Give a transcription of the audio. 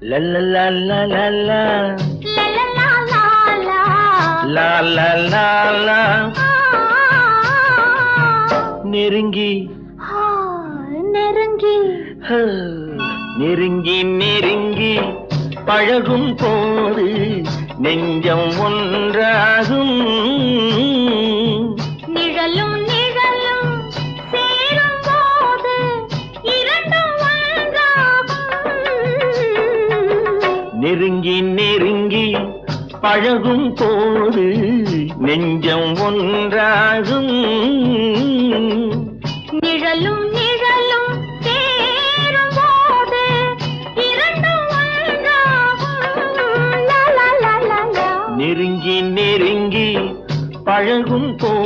La la la la la la La la la la la. la la la la நெருங்கி நெருங்கி நெருங்கி நெருங்கி பழகும் போது நெஞ்சம் ஒன்றாகும் நிழலும் நிழலும் சேரும் போது இரண்டும் ஒன்றாகும். நெருங்கி நெருங்கி பழகும் போது நெஞ்சம் ஒன்றாகும் நிழலும் நிழலும் சேரும் போது இரண்டும் ஒன்றாகும். லா லா லா லா லா. நெருங்கி நெருங்கி பழகும் போது